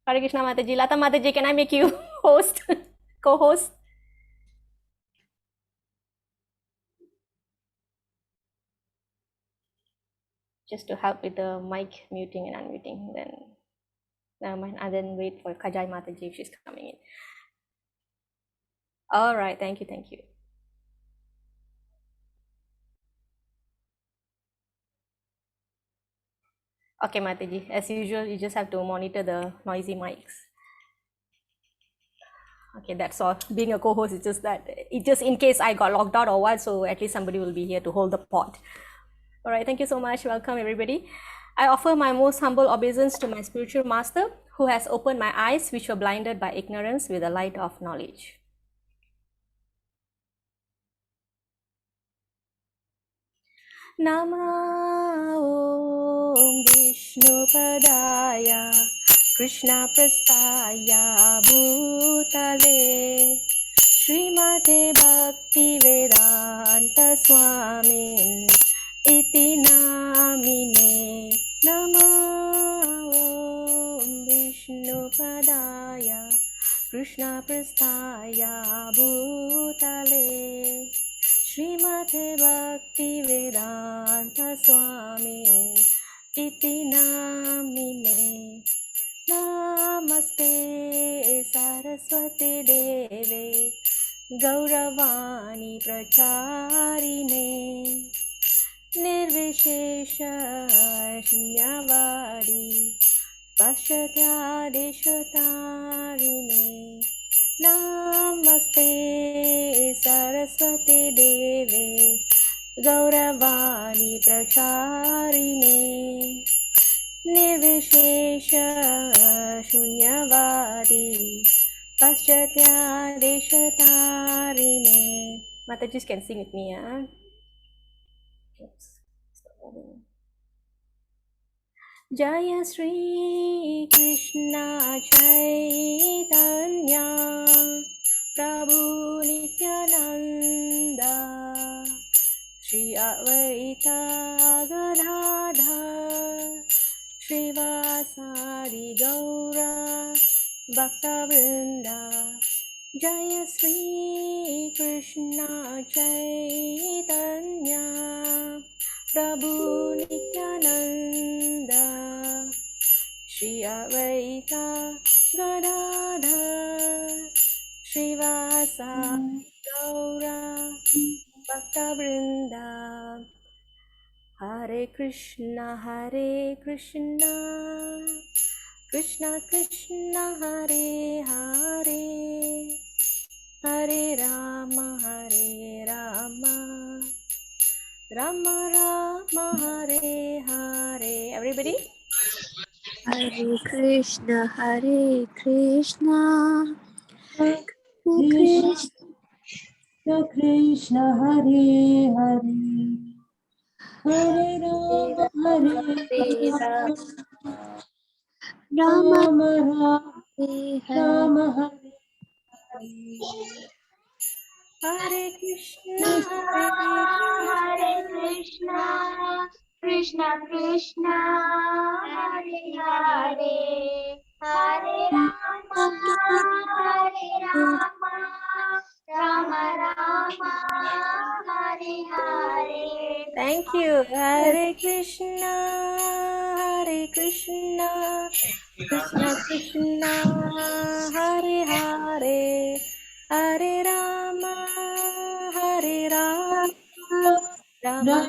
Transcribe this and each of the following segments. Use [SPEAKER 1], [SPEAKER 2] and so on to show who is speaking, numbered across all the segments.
[SPEAKER 1] Hare Krishna Mataji. Lata Mataji, can I make you host, co-host? Just to help with the mic muting and unmuting. Then, never mind. And then wait for Kajai Mataji if she's coming in. All right. Thank you. Thank you. Okay, Mataji. As usual, you just have to monitor the noisy mics. Okay, that's all. Being a co-host, it's just that it just in case I got locked out or what, so at least somebody will be here to hold the pot. All right, thank you so much. Welcome, everybody. I offer my most humble obeisance to my spiritual master, who has opened my eyes, which were blinded by ignorance, with the light of knowledge. Nama Om Vishnu Padaya Krishna Prastaya Bhutale Srimate Bhakti Vedanta Swamin Iti Namine Nama Om Vishnu Padaya Krishna Prastaya Bhutale Srimate Bhakti Vedanta Swami Iti Namine Namaste Saraswati Deve Gauravani Pracharine Nirvishesha Shunyavadi Paschatya Deshatarine Namaste Saraswati Deve Gauravani Pracharine Nirvishesha Shunyavadi Paschatya Deshatarine. Mataji can sing with me, huh? Oops. Jaya Shri Krishna Chaitanya Prabhu Nityananda Shri Advaita Gadadhar Shri Vasari Gaura Bhakta Vrinda Jaya Shri Krishna Chaitanya Prabhu Nityananda Shri Advaita Gadadhar Shri Vasari Gaura Bhakta Vrinda Hare Krishna Krishna Krishna Hare Hare Hare Rama Rama Rama Hare Hare. Everybody?
[SPEAKER 2] Hare Krishna Krishna
[SPEAKER 3] Krishna Hare Hare Hare Rama
[SPEAKER 2] Rama
[SPEAKER 3] Rama
[SPEAKER 1] Hare Krishna
[SPEAKER 4] Hare Krishna Krishna Krishna Hare Hare Hare Rama Rama Rama Hare Hare.
[SPEAKER 1] Thank you. Hare Krishna Krishna Krishna Hare Hare Hare Rama Rama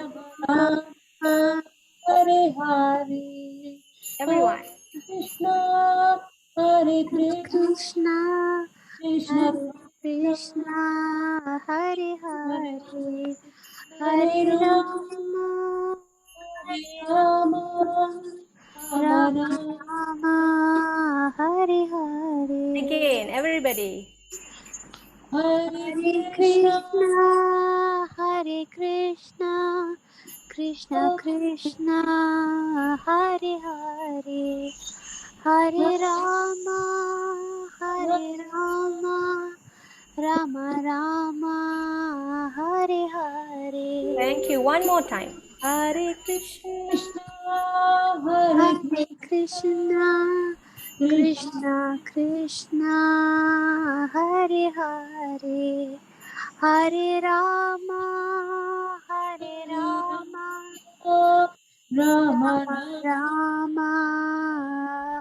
[SPEAKER 3] Hare Hare.
[SPEAKER 1] Everyone.
[SPEAKER 3] Krishna Hare
[SPEAKER 2] Krishna
[SPEAKER 3] Krishna
[SPEAKER 2] Krishna Hare Hare
[SPEAKER 3] Hare
[SPEAKER 2] Hare
[SPEAKER 3] Rama
[SPEAKER 2] Rama
[SPEAKER 3] Rama
[SPEAKER 2] Rama Hare Hare.
[SPEAKER 1] Again, everybody.
[SPEAKER 3] Hare
[SPEAKER 2] Krishna Krishna Krishna Hare Hare Hare Rama Rama Rama Hare Hare.
[SPEAKER 1] Thank you. One more time. Hare Krishna
[SPEAKER 3] Hare
[SPEAKER 2] Krishna Krishna Krishna Hare Hare Hare Rama
[SPEAKER 3] Rama
[SPEAKER 2] Rama Rama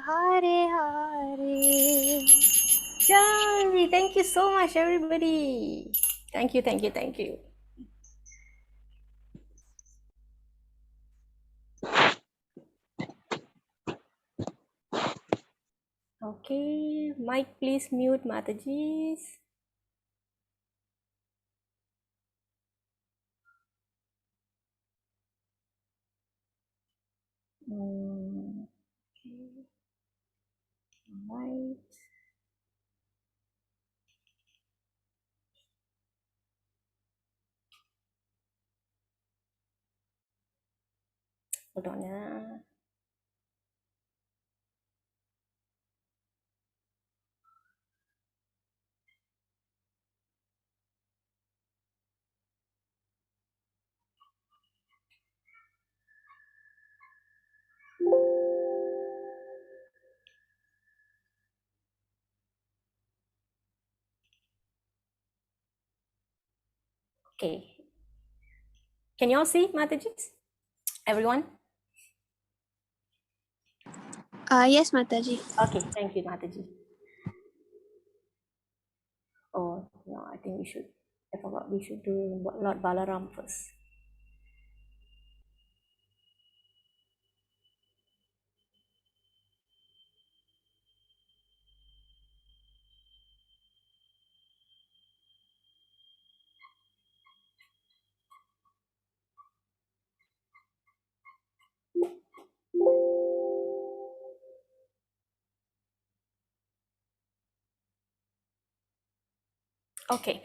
[SPEAKER 2] Hare Hare.
[SPEAKER 1] Jai! Thank you so much, everybody. Thank you, thank you, thank you. Okay, mic please mute Mataji's. Okay, right. Hold on. Okay. Can you all see Mataji's? Everyone?
[SPEAKER 2] Yes, Mataji.
[SPEAKER 1] Okay, thank you, Mataji. Oh, no, I think I forgot we should do Lord Balaram first. Okay.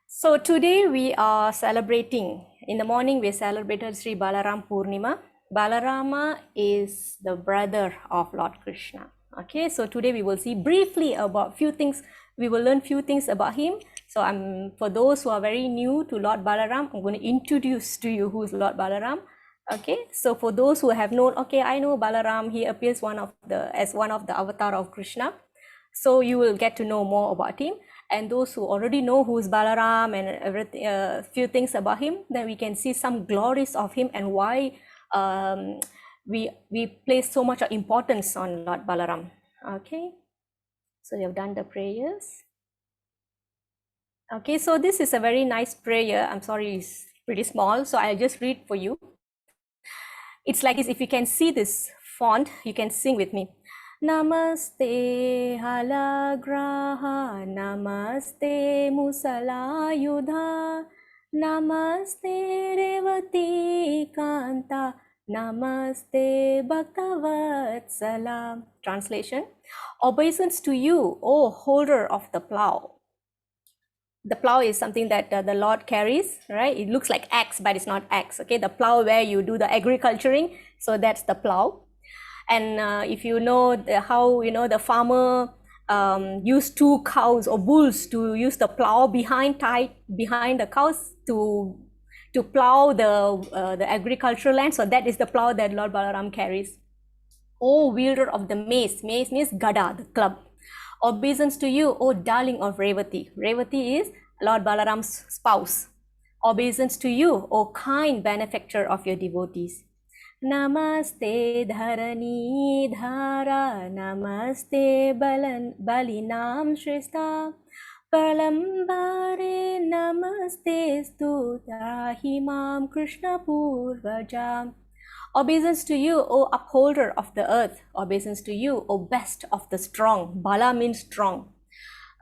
[SPEAKER 1] So today we are celebrating, in the morning we celebrated Sri Balaram Purnima. Balarama is the brother of Lord Krishna. Okay, so today we will see briefly about few things, we will learn few things about him. So for those who are very new to Lord Balaram, I'm going to introduce to you who is Lord Balaram. Okay, so for those who have known, okay, I know Balaram, he appears as one of the avatar of Krishna. So you will get to know more about him. And those who already know who is Balaram and everything, few things about him, then we can see some glories of him and why we place so much importance on Lord Balaram. Okay, so we have done the prayers. Okay, so this is a very nice prayer. I'm sorry, it's pretty small, so I'll just read for you. It's like this. If you can see this font, you can sing with me. Namaste halagraha, namaste musalayudha, namaste revati kanta, namaste bhaktavatsalam. Translation: obeisance to you, O holder of the plow. The plow is something that the Lord carries, right? It looks like axe, but it's not axe. Okay, the plow where you do the agriculturing, so that's the plow. And if you know how the farmer use two cows or bulls to use the plow tied behind the cows to plow the agricultural land. So that is the plow that Lord Balaram carries. O wielder of the mace, mace means gada, the club. Obeisance to you, O darling of Revati. Revati is Lord Balaram's spouse. Obeisance to you, O kind benefactor of your devotees. Namaste dharani dhara, namaste balinam shrestha, palambare namaste stutahimam Krishna purvajam. Obeisance to you, O upholder of the earth. Obeisance to you, O best of the strong. Bala means strong.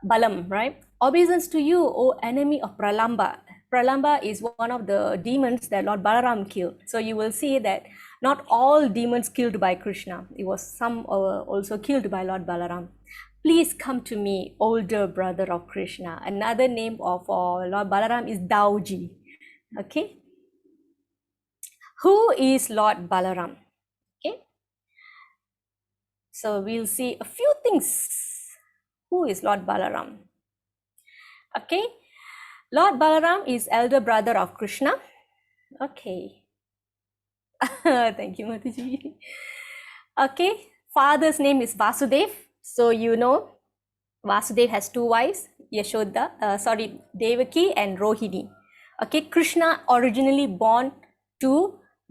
[SPEAKER 1] Balam, right? Obeisance to you, O enemy of Pralamba. Pralamba is one of the demons that Lord Balaram killed. So you will see that not all demons killed by Krishna. It was some also killed by Lord Balaram. Please come to me, older brother of Krishna. Another name of Lord Balaram is Dauji. Okay. Who is Lord Balaram? Okay. So we'll see a few things. Who is Lord Balaram? Okay. Lord Balaram is elder brother of Krishna. Okay. Thank you, Mataji. Okay. father's name is Vasudev. So you know Vasudev has two wives, Devaki and Rohini. Okay, Krishna originally born to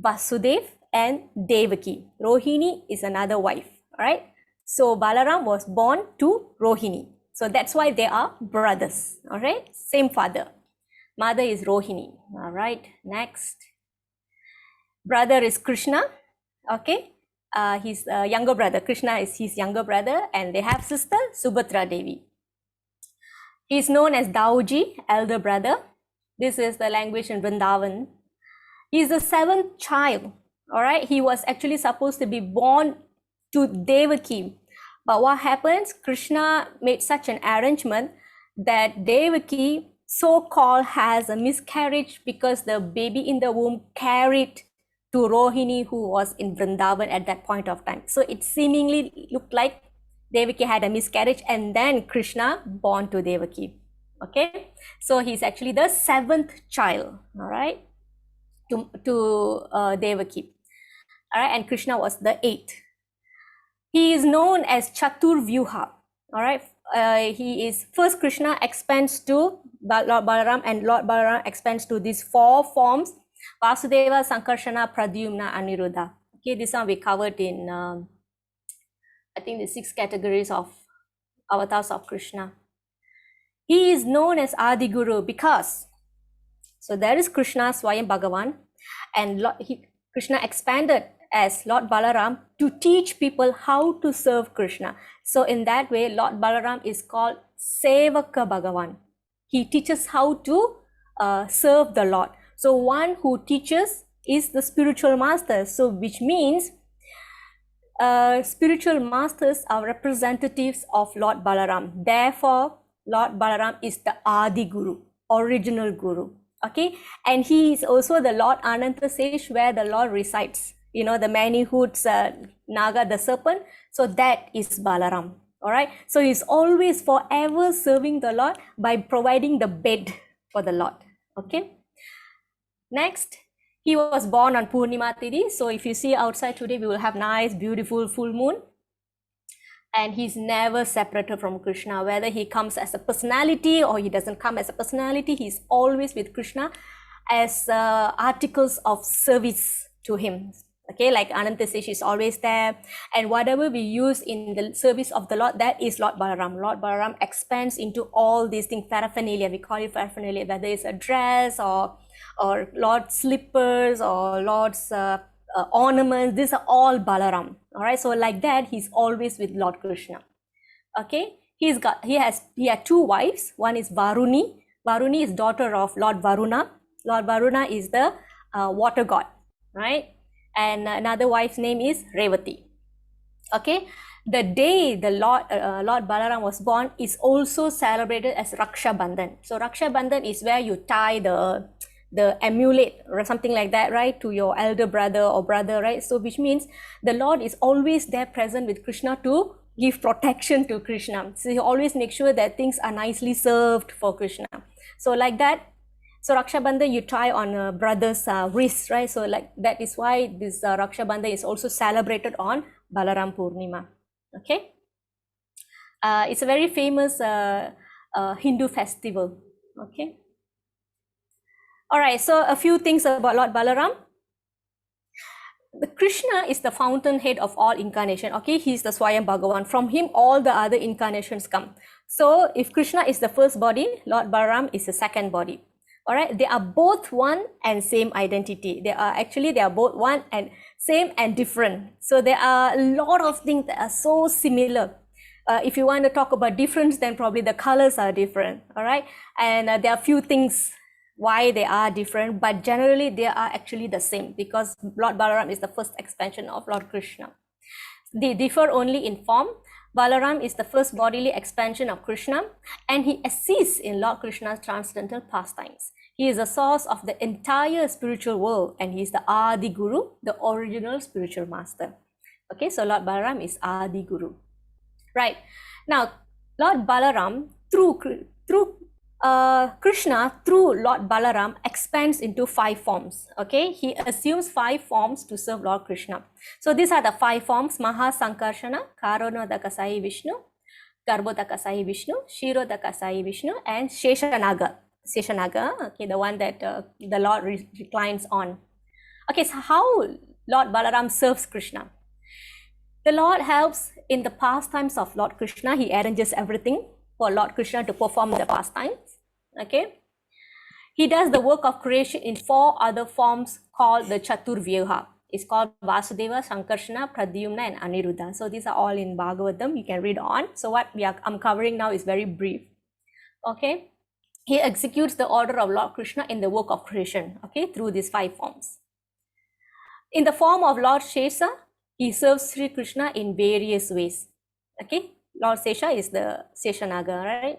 [SPEAKER 1] Vasudev and Devaki. Rohini is another wife, all right? So Balaram was born to Rohini. So that's why they are brothers, all right? Same father. Mother is Rohini, all right? Next. Brother is Krishna, okay? His younger brother, Krishna is his younger brother, and they have sister, Subhadra Devi. He is known as Dauji, elder brother. This is the language in Vrindavan. He is the seventh child, all right? He was actually supposed to be born to Devaki. But what happens? Krishna made such an arrangement that Devaki so-called has a miscarriage because the baby in the womb carried to Rohini, who was in Vrindavan at that point of time. So it seemingly looked like Devaki had a miscarriage and then Krishna born to Devaki. Okay, so he's actually the seventh child, all right, to Devaki. All right, and Krishna was the eighth. He is known as Chaturvyuha. All right, he is first Krishna expands to Lord Balaram, and Lord Balaram expands to these four forms: Vasudeva, Sankarshana, Pradyumna, Aniruddha. Okay, this one we covered in I think the 6 categories of avatars of Krishna. He is known as Adi Guru because, so there is Krishna Swayam Bhagavan, and Krishna expanded as Lord Balaram to teach people how to serve Krishna. So in that way, Lord Balaram is called Sevaka Bhagavan. He teaches how to serve the Lord. So one who teaches is the spiritual master. So which means spiritual masters are representatives of Lord Balaram. Therefore, Lord Balaram is the Adi Guru, original Guru. Okay, and he is also the Lord Ananta Sesh, where the Lord resides. You know, the many hoods, Naga, the serpent. So that is Balaram. All right. So he's always forever serving the Lord by providing the bed for the Lord. Okay. Next, he was born on Purnima Tithi. So if you see outside today, we will have nice, beautiful full moon. And he's never separated from Krishna, whether he comes as a personality or he doesn't come as a personality. He's always with Krishna as articles of service to him. Okay, like Anantasesh is always there, and whatever we use in the service of the Lord, that is Lord Balaram. Lord Balaram expands into all these things, paraphernalia. We call it paraphernalia, whether it's a dress or Lord's slippers or Lord's ornaments. These are all Balaram. All right, so like that, he's always with Lord Krishna. Okay, he had 2 wives. One is Varuni. Varuni is daughter of Lord Varuna. Lord Varuna is the water god, right? And another wife's name is Revati. Okay, the day the Lord Balaram was born is also celebrated as Raksha Bandhan. So Raksha Bandhan is where you tie the amulet or something like that, right, to your elder brother or brother, right? So which means the Lord is always there present with Krishna to give protection to Krishna. So he always makes sure that things are nicely served for Krishna. So like that. So Raksha Bandhan you tie on a brother's wrist, right? So like that is why this Raksha Bandhan is also celebrated on Balaram Purnima. Okay, it's a very famous Hindu festival. Okay. All right. So a few things about Lord Balaram. The Krishna is the fountainhead of all incarnation. Okay, he's the Swayam Bhagavan. From him, all the other incarnations come. So if Krishna is the first body, Lord Balaram is the second body. All right, they are both one and same identity. They are both one and same and different. So there are a lot of things that are so similar. If you want to talk about difference, then probably the colors are different. All right, and there are few things why they are different, but generally they are actually the same because Lord Balaram is the first expansion of Lord Krishna. They differ only in form. Balaram is the first bodily expansion of Krishna, and he assists in Lord Krishna's transcendental pastimes. He is the source of the entire spiritual world, and he is the Adi Guru, the original spiritual master. Okay, so Lord Balaram is Adi Guru. Right. Now, Lord Balaram, through Krishna, through Lord Balaram, expands into 5 forms. Okay, he assumes 5 forms to serve Lord Krishna. So these are the 5 forms: Maha Sankarshana, Karonodaka Sai Vishnu, Garbhodaka Sai Vishnu, Shirodaka Sai Vishnu, and Sheshanaga. Sheshanaga, okay, the one that the Lord reclines on. Okay, so how Lord Balaram serves Krishna? The Lord helps in the pastimes of Lord Krishna. He arranges everything for Lord Krishna to perform the pastimes. Okay. He does the work of creation in 4 other forms called the Chaturvyuha. It's called Vasudeva, Sankarshana, Pradyumna, and Aniruddha. So these are all in Bhagavatam. You can read on. So what I'm covering now is very brief. Okay. He executes the order of Lord Krishna in the work of creation. Okay, through these 5 forms. In the form of Lord Shesha, he serves Sri Krishna in various ways. Okay, Lord Shesha is the Sheshanaga, right?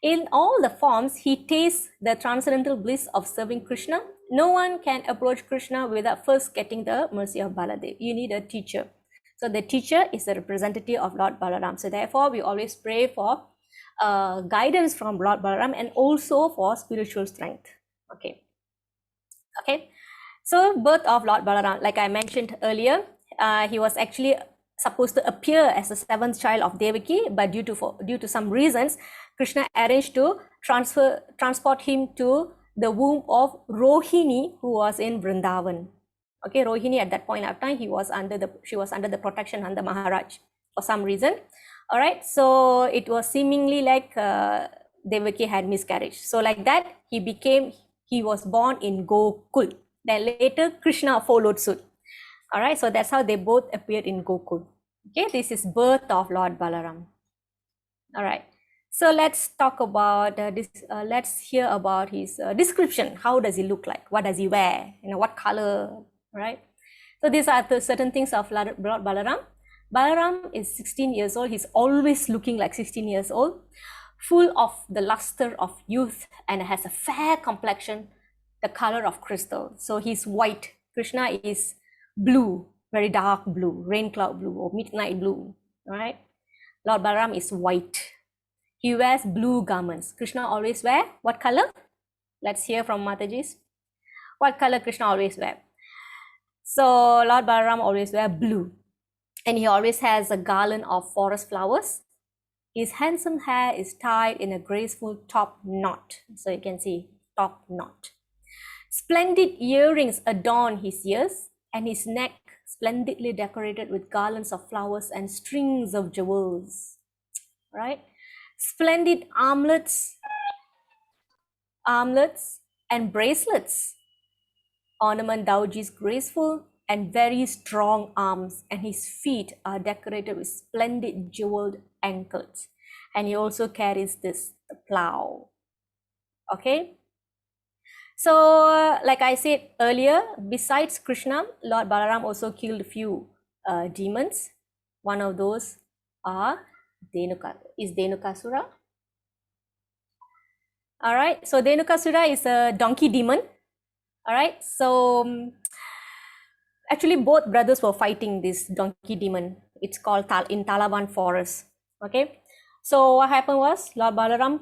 [SPEAKER 1] In all the forms, he tastes the transcendental bliss of serving Krishna. No one can approach Krishna without first getting the mercy of Baladev. You need a teacher. So the teacher is the representative of Lord Balaram. So therefore, we always pray for guidance from Lord Balaram and also for spiritual strength. Okay. Okay. So birth of Lord Balaram, like I mentioned earlier, he was actually supposed to appear as the 7th child of Devaki, but due to some reasons, Krishna arranged to transport him to the womb of Rohini, who was in Vrindavan. Okay, Rohini at that point of time, she was under the protection of the Maharaj for some reason. All right, so it was seemingly like Devaki had miscarriage. So like that, he was born in Gokul. Then later Krishna followed suit. All right, so that's how they both appeared in Gokul. Okay, this is birth of Lord Balaram. All right, so let's talk about this. Let's hear about his description. How does he look like? What does he wear? What color? Right. So these are the certain things of Lord Balaram. Balaram is 16 years old. He's always looking like 16 years old, full of the luster of youth, and has a fair complexion, the color of crystal. So he's white. Krishna is blue, very dark blue, rain cloud blue or midnight blue, right? Lord Balaram is white. He wears blue garments. Krishna always wear what color? Let's hear from Mataji's. What color Krishna always wear? So Lord Balaram always wear blue, and he always has a garland of forest flowers. His handsome hair is tied in a graceful top knot. So you can see top knot. Splendid earrings adorn his ears, and his neck splendidly decorated with garlands of flowers and strings of jewels. Right? Splendid armlets and bracelets ornament Dauji's graceful and very strong arms, and his feet are decorated with splendid jeweled anklets. And he also carries this plow. Okay. So like I said earlier, besides Krishna, Lord Balaram also killed a few demons. One of those is Dhenukasura. All right, so Dhenukasura is a donkey demon. All right, so actually both brothers were fighting this donkey demon. It's called in Talavan forest. Okay, so what happened was Lord Balaram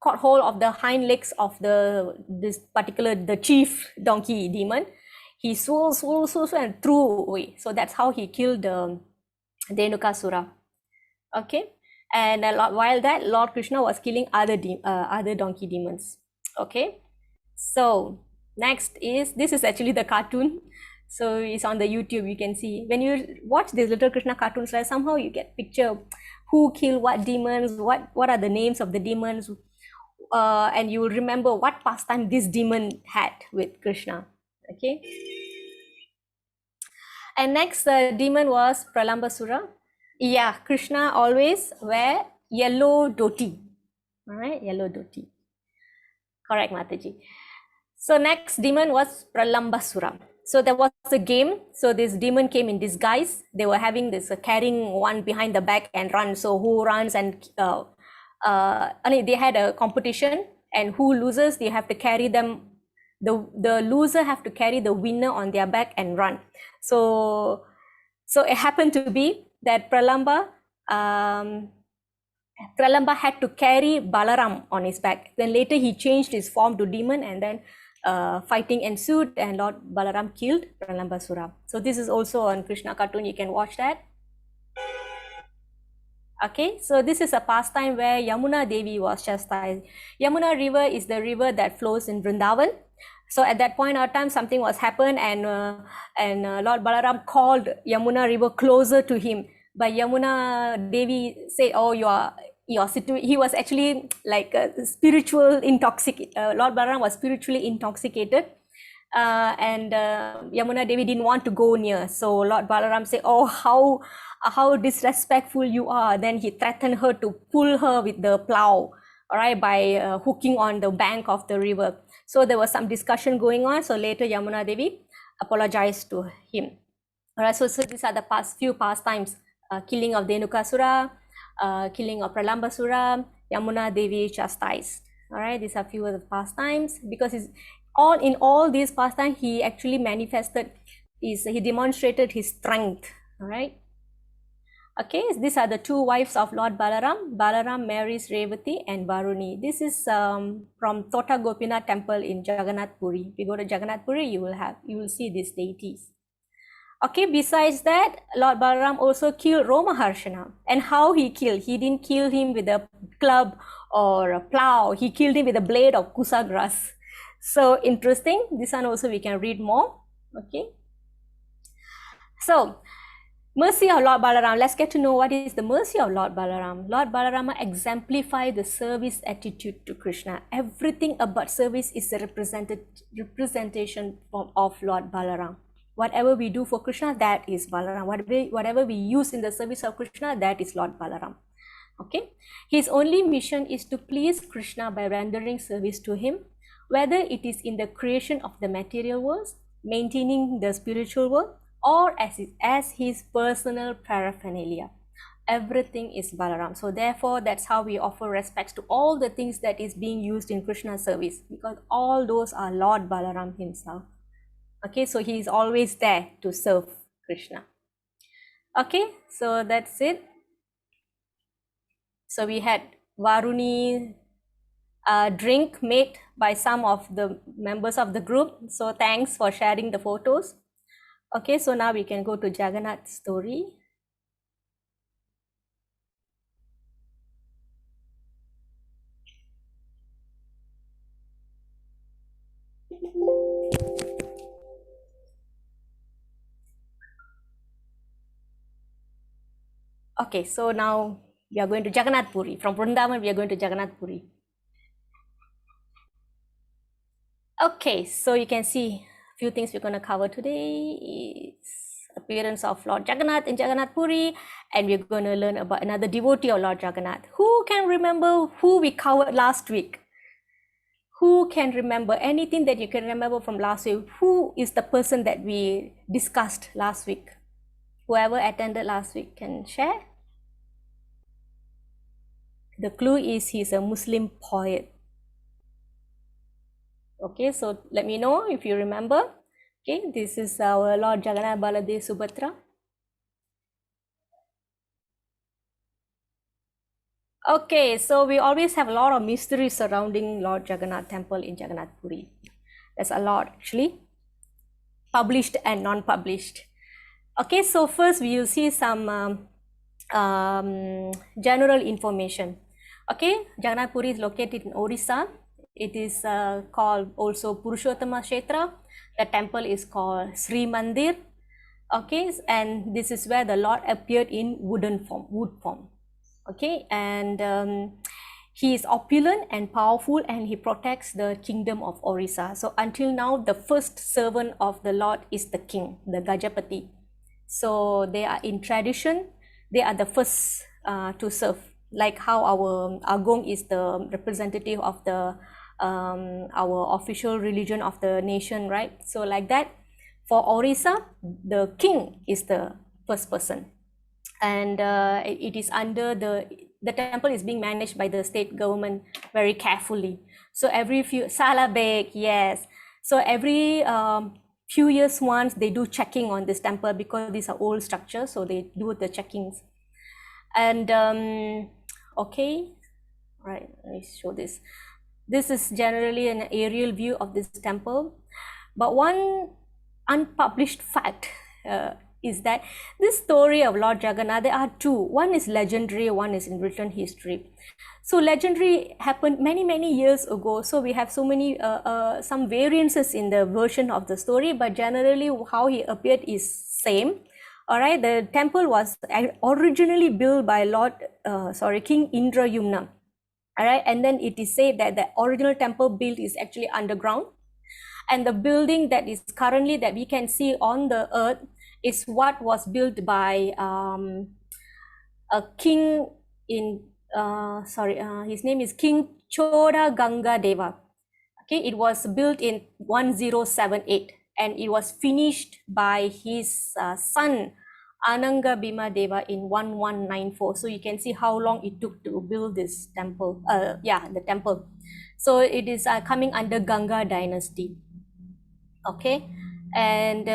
[SPEAKER 1] caught hold of the hind legs of the chief donkey demon. He swore and threw away. So that's how he killed Dhenukasura. Okay, and while that, Lord Krishna was killing other donkey demons. Okay, so next this is actually the cartoon. So it's on the YouTube. You can see when you watch these little Krishna cartoons, like somehow you get picture who killed what demons, what are the names of the demons, and you will remember what pastime this demon had with Krishna. Okay. And next demon was Pralambasura. Yeah, Krishna always wear yellow dhoti. All right, yellow dhoti. Correct, Mataji. So next demon was Pralambasura. So there was a game. So this demon came in disguise. They were having this carrying one behind the back and run. So who runs and they had a competition, and who loses, they have to carry them. The loser have to carry the winner on their back and run. So it happened to be that Pralamba Pralamba had to carry Balaram on his back. Then later he changed his form to demon, and then fighting ensued, and Lord Balaram killed Pralambasura. So this is also on Krishna cartoon. You can watch that. Okay, so this is a pastime where Yamuna Devi was chastised. Yamuna river is the river that flows in Vrindavan. So at that point of time, something was happened, and Lord Balaram called Yamuna river closer to him. But Yamuna Devi said, "Oh, he was actually like a spiritual intoxicated. Lord Balaram was spiritually intoxicated." And Yamuna Devi didn't want to go near. So Lord Balaram said, "Oh, how disrespectful you are." Then he threatened her to pull her with the plow, all right, by hooking on the bank of the river. So there was some discussion going on. So later Yamuna Devi apologized to him. All right, so these are the few pastimes: killing of Dhenukasura, killing of Pralambasura, Yamuna Devi chastised. All right, these are few of the pastimes, because in all these pastimes he actually manifested he demonstrated his strength. All right. Okay, these are the two wives of Lord Balaram. Balaram marries Revati and Varuni. This is from Tota Gopinath temple in Jagannath Puri. If you go to Jagannath Puri, you will see these deities. Okay, besides that, Lord Balaram also killed Romaharshana. And how he killed? He didn't kill him with a club or a plow. He killed him with a blade of kusa grass. So interesting. This one also we can read more. Okay. So, mercy of Lord Balaram. Let's get to know what is the mercy of Lord Balaram. Lord Balarama exemplified the service attitude to Krishna. Everything about service is a representation of Lord Balaram. Whatever we do for Krishna, that is Balaram. Whatever we use in the service of Krishna, that is Lord Balaram. Okay. His only mission is to please Krishna by rendering service to him, whether it is in the creation of the material world, maintaining the spiritual world, or as his personal paraphernalia. Everything is Balaram. So therefore, that's how we offer respects to all the things that is being used in Krishna's service, because all those are Lord Balaram himself. Okay, so he is always there to serve Krishna. Okay, so that's it. So we had Varuni drink made by some of the members of the group. So thanks for sharing the photos. Okay, so now we can go to Jagannath's story. Okay, so now we are going to Jagannath Puri. From Vrindavan, we are going to Jagannath Puri. Okay, so you can see a few things we're going to cover today. It's appearance of Lord Jagannath in Jagannath Puri, and we're going to learn about another devotee of Lord Jagannath. Who can remember who we covered last week? Who can remember anything that you can remember from last week? Who is the person that we discussed last week? Whoever attended last week can share. The clue is he's a Muslim poet. Okay, so let me know if you remember. Okay, this is our Lord Jagannath Baladev Subhadra. Okay, so we always have a lot of mystery surrounding Lord Jagannath temple in Jagannath Puri. There's a lot actually, published and non-published. Okay, so first we will see some general information. Okay, Jagannath Puri is located in Orissa. It is called also Purushottama Kshetra. The temple is called Sri Mandir. Okay, and this is where the Lord appeared in wood form. Okay, and he is opulent and powerful, and he protects the kingdom of Orissa. So until now, the first servant of the Lord is the king, the Gajapati. So they are in tradition, they are the first to serve, like how our Agong is the representative of the our official religion of the nation, right? So like that, for Orissa, the king is the first person, and it is under the temple is being managed by the state government very carefully. So every few Salabek, yes. So every few years once they do checking on this temple, because these are old structures, so they do the checkings. And Okay, right, let me show this. This is generally an aerial view of this temple, but one unpublished fact is that this story of Lord Jagannath, there are two. One is legendary, one is in written history. So legendary happened many years ago, so we have so many some variances in the version of the story, but generally how he appeared is same. All right, the temple was originally built by King Indrayumna. All right, and then it is said that the original temple built is actually underground, and the building that is currently that we can see on the earth is what was built by a king in his name is King Choda Ganga Deva. Okay, it was built in 1078 and it was finished by his son Ananga Bhima Deva in 1194. So you can see how long it took to build this temple. The temple. So it is coming under Ganga dynasty. Okay, and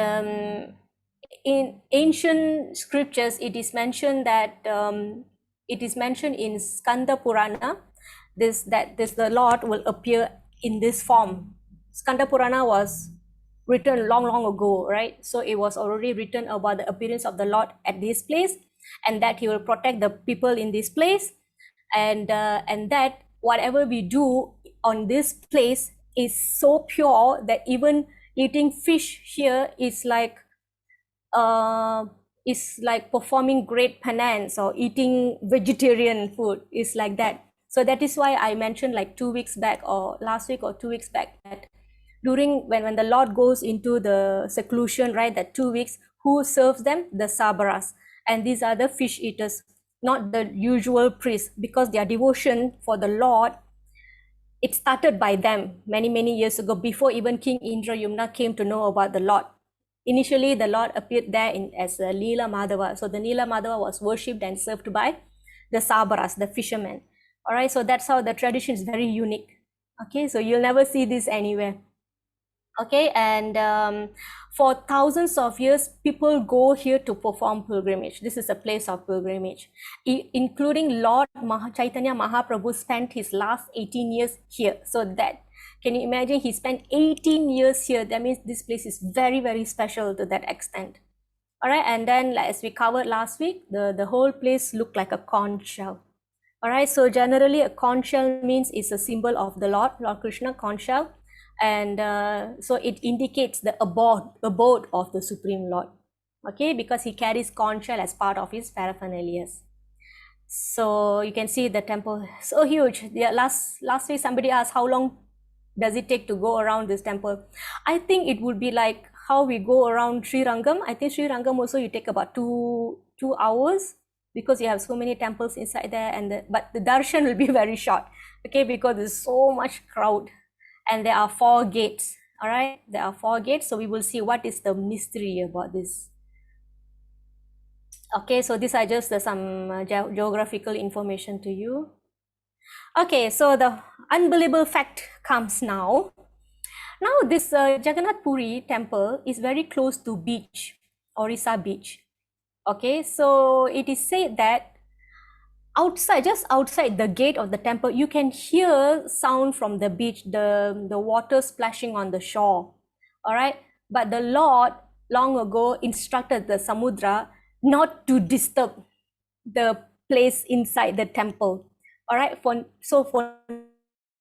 [SPEAKER 1] in ancient scriptures it is mentioned that it is mentioned in Skanda Purana that the Lord will appear in this form. Skanda Purana was written long ago, right? So it was already written about the appearance of the Lord at this place, and that he will protect the people in this place, and that whatever we do on this place is so pure that even eating fish here is like performing great penance, or eating vegetarian food is like that. So that is why I mentioned like 2 weeks back, or last week or 2 weeks back, that during when the Lord goes into the seclusion, right, that 2 weeks, who serves them? The Sabaras, and these are the fish eaters, not the usual priests, because their devotion for the Lord, it started by them many years ago, before even King Indrayumna came to know about the Lord. Initially, the Lord appeared there as a Leela Madhava. So the Leela Madhava was worshipped and served by the Sabaras, the fishermen. All right, so that's how the tradition is very unique. Okay, so you'll never see this anywhere. Okay, and for thousands of years, people go here to perform pilgrimage. This is a place of pilgrimage, including Lord Chaitanya Mahaprabhu spent his last 18 years here. So that, can you imagine, he spent 18 years here? That means this place is very special to that extent. All right, and then as we covered last week, the whole place looked like a conch shell. All right, so generally a conch shell means it's a symbol of the Lord Krishna, conch shell. And so it indicates the abode of the Supreme Lord. Okay, because he carries conch shell as part of his paraphernalia. So you can see the temple so huge. Yeah, last week somebody asked how long does it take to go around this temple. I think it would be like how we go around Sri Rangam. I think Sri Rangam also you take about two hours, because you have so many temples inside there, and but the darshan will be very short. Okay, because there's so much crowd. And there are 4 gates. All right, there are 4 gates, so we will see what is the mystery about this. Okay, so these are just some geographical information to you. Okay, so the unbelievable fact comes now. Now this Jagannath Puri temple is very close to beach, Orissa beach. Okay, so it is said that just outside the gate of the temple, you can hear sound from the beach, the water splashing on the shore. All right, but the Lord long ago instructed the Samudra not to disturb the place inside the temple. All right, for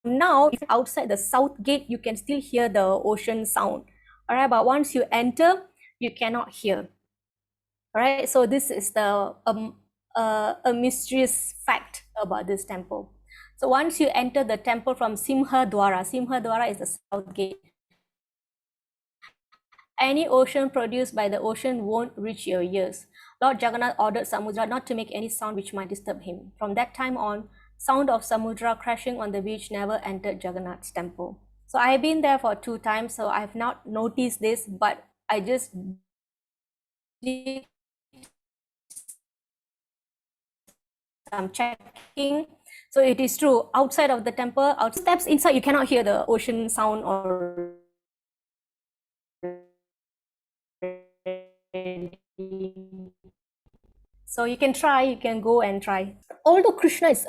[SPEAKER 1] now, if outside the south gate, you can still hear the ocean sound. All right, but once you enter, you cannot hear. All right, so this is a mysterious fact about this temple. So once you enter the temple from Simha Dwara is the south gate. Any ocean produced by the ocean won't reach your ears. Lord Jagannath ordered Samudra not to make any sound which might disturb him. From that time on, sound of Samudra crashing on the beach never entered Jagannath's temple. So I have been there for 2 times, so I have not noticed this, but I just did some checking. So it is true, outside of the temple, steps inside, you cannot hear the ocean sound or so you can go and try. Although Krishna is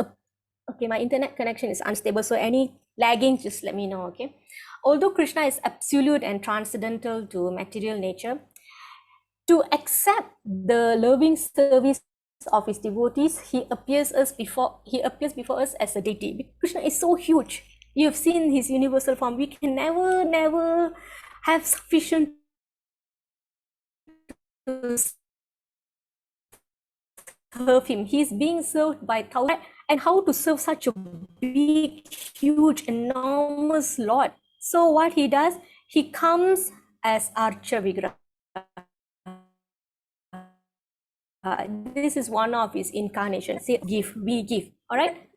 [SPEAKER 1] Okay, my internet connection is unstable, so any lagging, just let me know, okay? Although Krishna is absolute and transcendental to material nature, to accept the loving service of his devotees, he appears before us as a deity. Krishna is so huge. You've seen his universal form. We can never have sufficient to serve him. He's being served by thousands. And how to serve such a big, huge, enormous Lord? So what he does, he comes as Archa Vigraha. This is one of his incarnations. Say, give, we give. All right.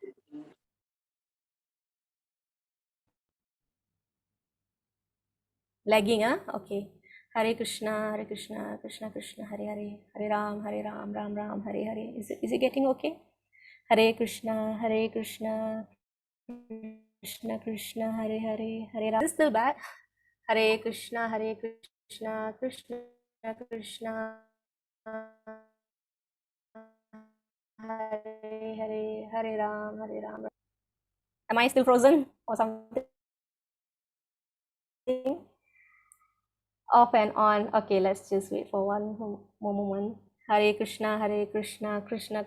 [SPEAKER 1] Lagging, huh? Okay. Hare Krishna, Krishna Krishna, Hare Hare, Hare Ram, Ram Ram, Hare Hare. Is it getting okay? Hare Krishna, Krishna Krishna, Hare Hare, Hare Ram. Is this still bad? Hare Krishna, Krishna Krishna, Hare Hare, Hare Ram, Hare Ram. Am I still frozen or something? Off and on. Okay, let's just wait for one more moment. Hare Krishna, Krishna Krishna,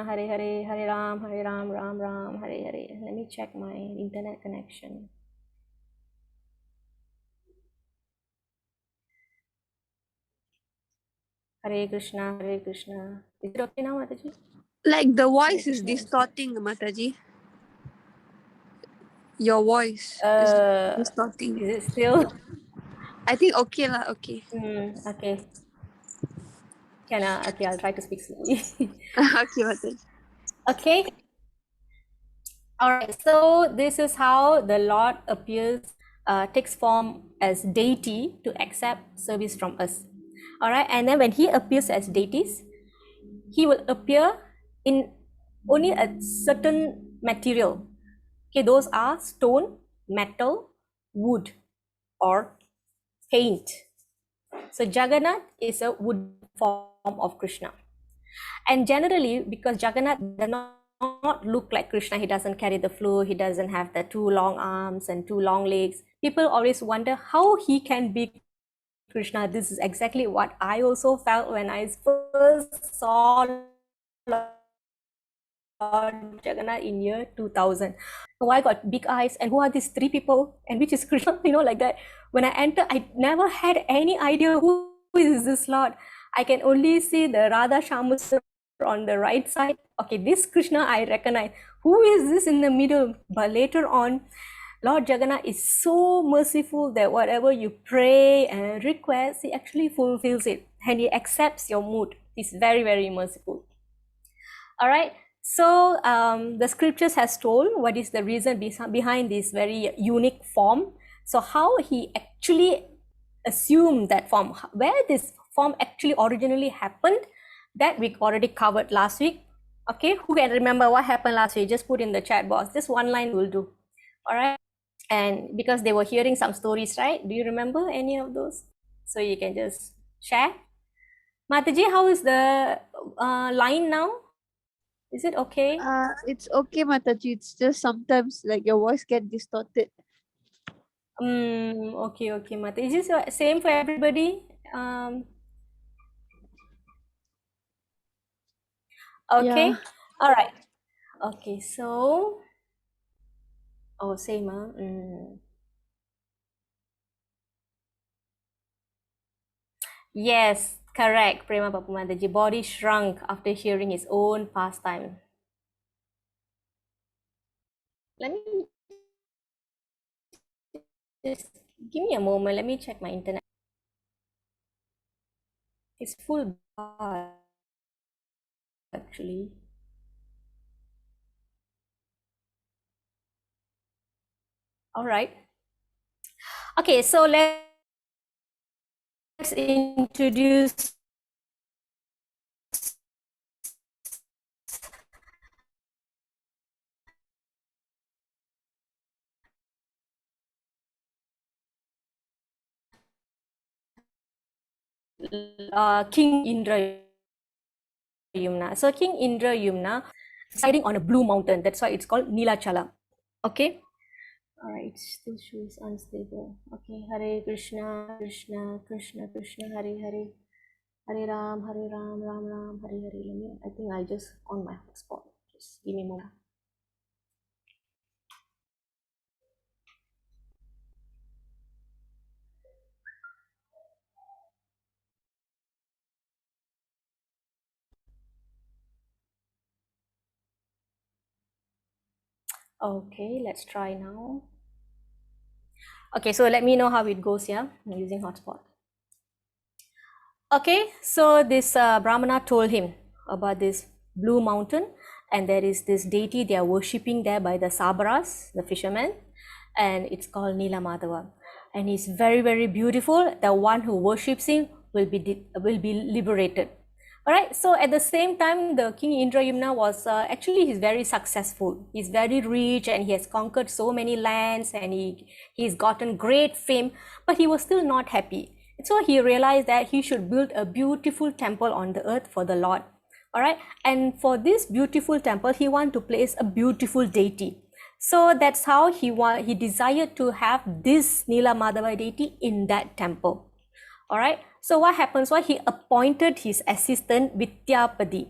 [SPEAKER 1] Hare Hare, Hare Ram, Ram Ram, Hare Hare. Let me check my internet connection. Hare Krishna, Krishna. Is it okay now, Mataji?
[SPEAKER 2] Like the voice
[SPEAKER 1] Hare
[SPEAKER 2] is
[SPEAKER 1] Krishna.
[SPEAKER 2] distorting, Mataji. Your voice is distorting.
[SPEAKER 1] Is it still?
[SPEAKER 2] I think okay lah, okay.
[SPEAKER 1] Okay. Okay, I'll try to speak slowly.
[SPEAKER 2] Okay, Mataji.
[SPEAKER 1] Okay. All right. So this is how the Lord appears, takes form as deity to accept service from us. All right. And then when he appears as deities, he will appear in only a certain material. Okay, those are stone, metal, wood, or paint. So Jagannath is a wood form of Krishna. And generally, because Jagannath does not look like Krishna, he doesn't carry the flute, he doesn't have the two long arms and two long legs. People always wonder how he can be Krishna. This is exactly what I also felt when I first saw Lord Jagannath in year 2000. Why I got big eyes, and who are these three people, and which is Krishna, like that. When I enter, I never had any idea who is this Lord. I can only see the Radha Shamusar on the right side. Okay, this Krishna I recognize. Who is this in the middle? But later on, Lord Jagannath is so merciful that whatever you pray and request, he actually fulfills it, and he accepts your mood. He's very, very merciful. All right. So the scriptures has told what is the reason behind this very unique form. So how he actually assumed that form, where this form actually originally happened, that we already covered last week. Okay, who can remember what happened last week? Just put in the chat box. Just one line will do. All right. And because they were hearing some stories, right? Do you remember any of those? So you can just share. Mataji, how is the line now? Is it okay?
[SPEAKER 2] It's okay, Mataji. It's just sometimes like your voice get distorted.
[SPEAKER 1] Okay, Mata. Is this same for everybody? Okay.
[SPEAKER 2] Yeah.
[SPEAKER 1] All right. Okay, so same, Yes, correct. Prema Papumataji. Body shrunk after hearing his own pastime. Let me just give me a moment. Let me check my internet. It's full bar, actually. All right. Okay, so let's introduce King Indra Yumna. So King Indra Yumna, residing on a blue mountain. That's why it's called Nilachala. Okay. All right. Still shows unstable. Okay. Hare Krishna, Krishna, Krishna, Krishna, Hare Hare. Hare Ram, Ram Ram, Hare Hare. I think I just on my hotspot. Just give me a moment. Okay, let's try now. Okay, so let me know how it goes here. I'm using hotspot. Okay, so this Brahmana told him about this blue mountain, and there is this deity they are worshipping there by the Sabaras, the fishermen, and it's called Nila Madhava. And he's very, very beautiful. The one who worships him will be liberated. All right, so at the same time, the King Indrayumna was actually he's very successful. He's very rich and he has conquered so many lands and he's gotten great fame, but he was still not happy. So he realized that he should build a beautiful temple on the earth for the Lord. All right, and for this beautiful temple, he wanted to place a beautiful deity. So that's how he desired to have this Nila Madhava deity in that temple. All right. So what happens was he appointed his assistant Vidyapati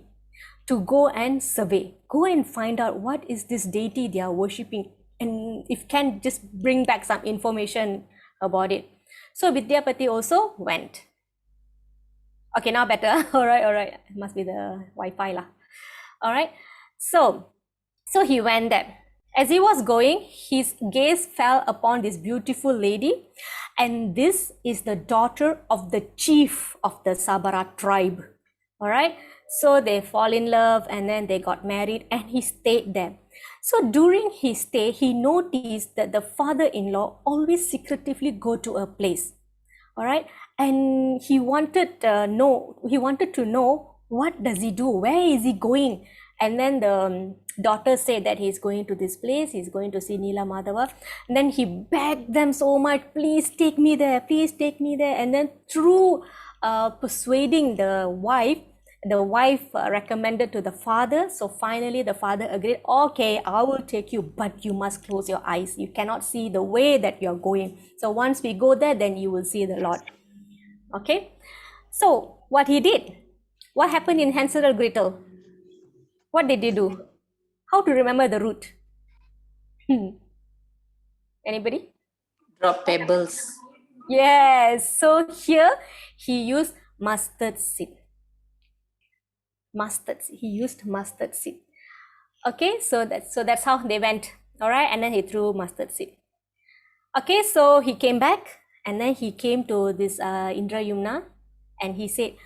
[SPEAKER 1] to go and survey, go and find out what is this deity they are worshipping, and if can just bring back some information about it. So Vidyapati also went. Okay, now better. All right. It must be the Wi-Fi lah. All right. So he went there. As he was going, his gaze fell upon this beautiful lady, and this is the daughter of the chief of the Sabara tribe. All right. So they fall in love and then they got married and he stayed there. So during his stay, he noticed that the father-in-law always secretively go to a place. All right. And he wanted to know what does he do? Where is he going? And then the daughter said that he's going to this place, he's going to see Nila Madhava. And then he begged them so much, please take me there, please take me there. And then through persuading the wife recommended to the father. So finally the father agreed, okay, I will take you, but you must close your eyes. You cannot see the way that you're going. So once we go there, then you will see the Lord. Okay. So what he did, what happened in Hansel and Gretel? What did they do? How to remember the route? Anybody?
[SPEAKER 3] Drop pebbles.
[SPEAKER 1] Yes. So here he used mustard seed. He used mustard seed. Okay. So that's how they went. All right. And then he threw mustard seed. Okay. So he came back and then he came to this Indrayumna and he said,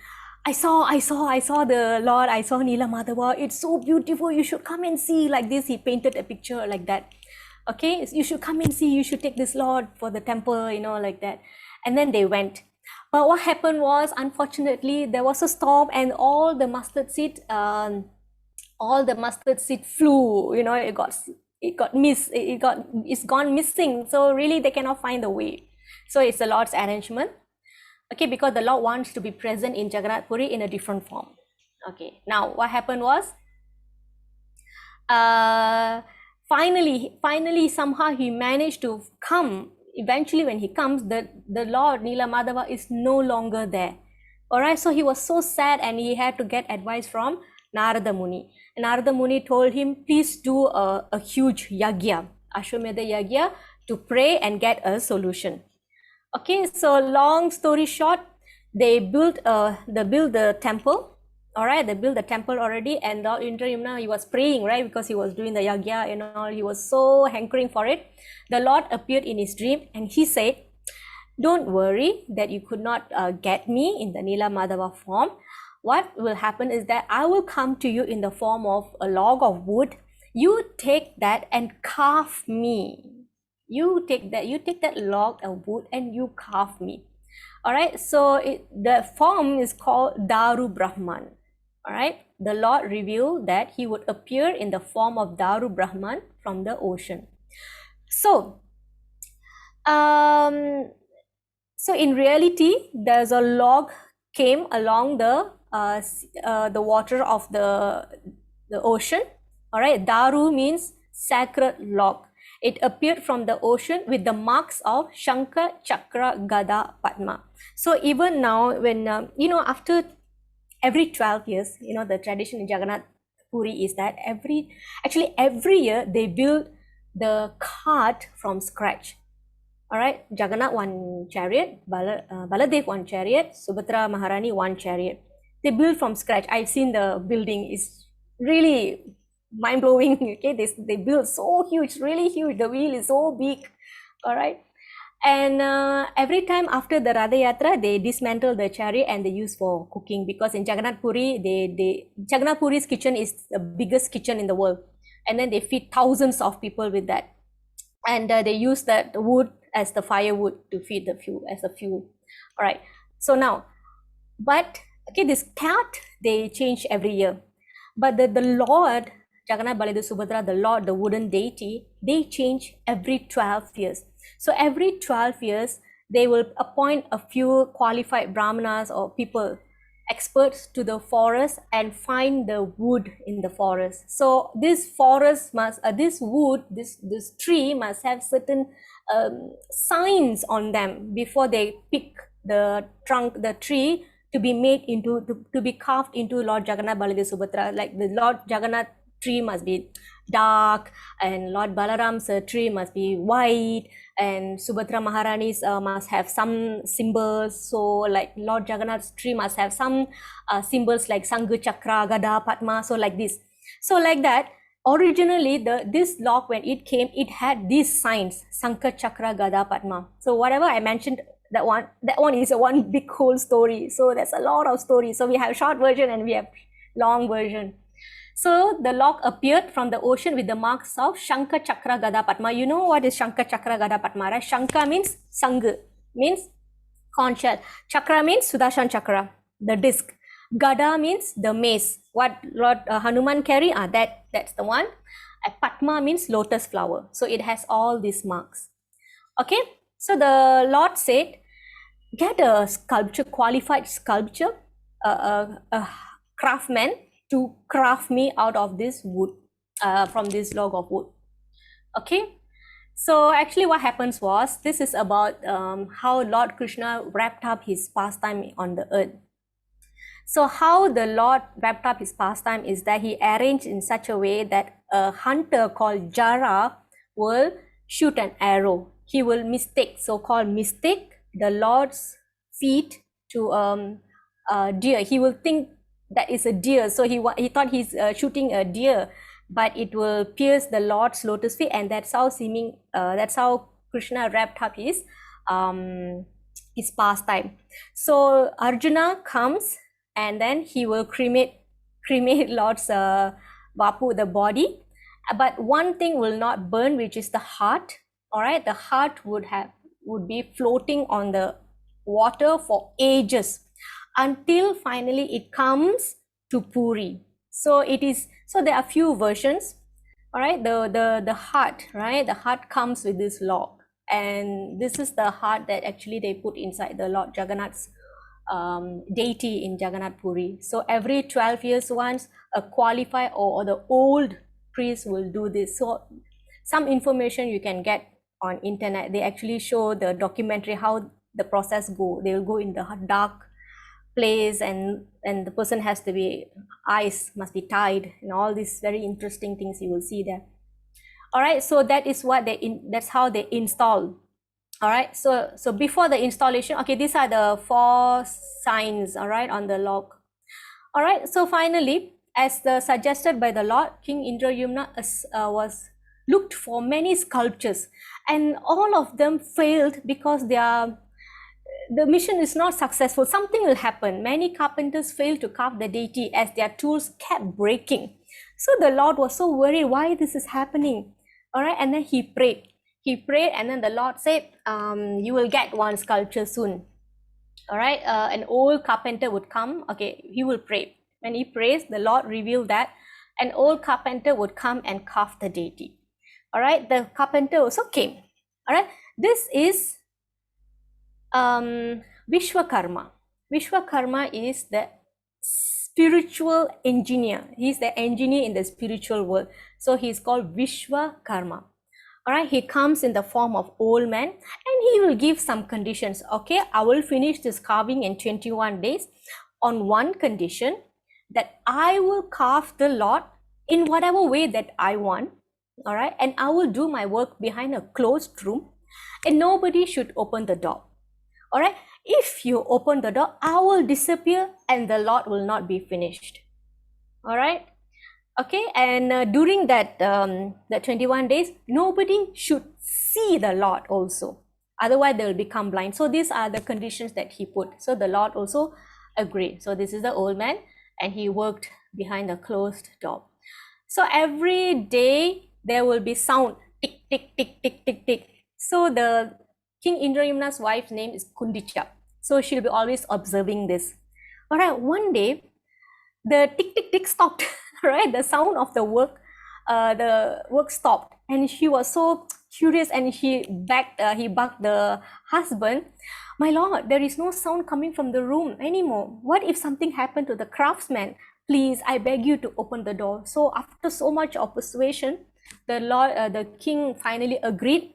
[SPEAKER 1] I saw the Lord, I saw Nila Madhava, it's so beautiful, you should come and see. Like this, he painted a picture like that. Okay, you should come and see, you should take this Lord for the temple, like that. And then they went. But what happened was, unfortunately, there was a storm and all the mustard seed flew, it's gone missing. So really they cannot find the way. So it's the Lord's arrangement. Okay, because the Lord wants to be present in Jagannath Puri in a different form. Okay, now what happened was, finally somehow he managed to come. Eventually when he comes, the Lord Nila Madhava is no longer there. All right, so he was so sad and he had to get advice from Narada Muni. And Narada Muni told him, please do a huge yagya, Ashwamedha yagya, to pray and get a solution. Okay, so long story short, they built the temple. All right, they built the temple already, and Lord Indrayumna, he was praying, right, because he was doing the yagya and all. He was so hankering for it. The Lord appeared in his dream, and he said, "Don't worry that you could not get me in the Nila Madhava form. What will happen is that I will come to you in the form of a log of wood. You take that and carve me. You take that log of wood and you carve me." All right, so the form is called Daru Brahman. All right, the Lord revealed that he would appear in the form of Daru Brahman from the ocean. So in reality, there's a log came along the water of the ocean. All right, Daru means sacred log. It appeared from the ocean with the marks of Shankha, Chakra, Gada, Padma. So even now, when after every 12 years, the tradition in Jagannath Puri is that every year they build the cart from scratch. All right, Jagannath one chariot, Baladev one chariot, Subhadra Maharani one chariot. They build from scratch. I've seen the building is really mind blowing. Okay, they build so huge, really huge. The wheel is so big. All right, and every time after the Radha Yatra, they dismantle the chariot and they use for cooking, because in Jagannath Puri, Jagannath Puri's kitchen is the biggest kitchen in the world, and then they feed thousands of people with that, and they use that wood as the firewood to feed the fuel as a fuel. All right. So now, but okay, this cart they change every year, but the Lord Jagannath, Baladev, Subhadra, the Lord, the wooden deity, they change every 12 years. So every 12 years, they will appoint a few qualified brahmanas or people, experts, to the forest and find the wood in the forest. So this forest must, this wood, this tree must have certain signs on them before they pick the trunk, the tree, to be made into, to be carved into Lord Jagannath, Baladev, Subhadra. Like the Lord Jagannath tree must be dark, and Lord Balaram's tree must be white, and Subhadra Maharani's must have some symbols. So like Lord Jagannath's tree must have some symbols like Sangha, Chakra, Gada, Padma. So like this. So like that, originally this log, when it came, it had these signs: Sangha, Chakra, Gada, Padma. So whatever I mentioned, that one is a one big whole story. So there's a lot of stories. So we have short version and we have long version. So the log appeared from the ocean with the marks of Shankha, Chakra, Gada, Padma. You know what is Shankha, Chakra, Gada, Padma, right? Shankha means Sangha, means conch shell. Chakra means Sudarshan Chakra, the disc. Gada means the mace. What Lord Hanuman carry? That's the one. And Padma means lotus flower. So it has all these marks. Okay. So the Lord said, get a sculpture, qualified sculpture, a craftsman, to craft me out of this wood, from this log of wood. Okay. So actually what happens was, this is about how Lord Krishna wrapped up his pastime on the earth. So how the Lord wrapped up his pastime is that he arranged in such a way that a hunter called Jara will shoot an arrow. He will mistake the Lord's feet to a deer. He will think that is a deer. So he thought he's shooting a deer, but it will pierce the Lord's lotus feet, and that's how Krishna wrapped up his pastime. So Arjuna comes, and then he will cremate Lord's Vapu, the body, but one thing will not burn, which is the heart. All right, the heart would be floating on the water for ages, until finally it comes to Puri. So there are few versions. All right, the heart, right? The heart comes with this log, and this is the heart that actually they put inside the Lord Jagannath's deity in Jagannath Puri. So every 12 years once, a qualified or the old priest will do this. So some information you can get on internet. They actually show the documentary how the process go. They will go in the dark place, and the person has to be, eyes must be tied, and all these very interesting things you will see there. All right, so that is what that's how they install. All right, so before the installation, okay, these are the 4 signs, all right, on the log. All right, so finally, as suggested by the Lord, King Indrayumna was looked for many sculptures, and all of them failed because the mission is not successful. Something will happen. Many carpenters failed to carve the deity as their tools kept breaking. So the Lord was so worried why this is happening. All right, and then he prayed. And then the Lord said, you will get one sculpture soon. All right, an old carpenter would come. Okay, he will pray. When he prays, the Lord revealed that an old carpenter would come and carve the deity. All right, the carpenter also came. All right, this is Vishwakarma. Vishwakarma is the spiritual engineer. He's the engineer in the spiritual world. So he's called Vishwakarma. All right, he comes in the form of old man and he will give some conditions. Okay, I will finish this carving in 21 days on one condition, that I will carve the Lord in whatever way that I want. All right, and I will do my work behind a closed room and nobody should open the door. All right, if you open the door, I will disappear and the Lord will not be finished. All right. Okay, and during that 21 days, nobody should see the Lord also. Otherwise, they will become blind. So these are the conditions that he put. So the Lord also agreed. So this is the old man, and he worked behind a closed door. So every day there will be sound, tick, tick, tick, tick, tick, tick. So the King Indrayumna's wife's name is Kundicha. So she'll be always observing this. All right, one day the tick, tick, tick stopped. Right, the sound of the work stopped, and she was so curious, and he bugged the husband, "My lord, there is no sound coming from the room anymore. What if something happened to the craftsman? Please, I beg you to open the door." So after so much of persuasion, the king finally agreed,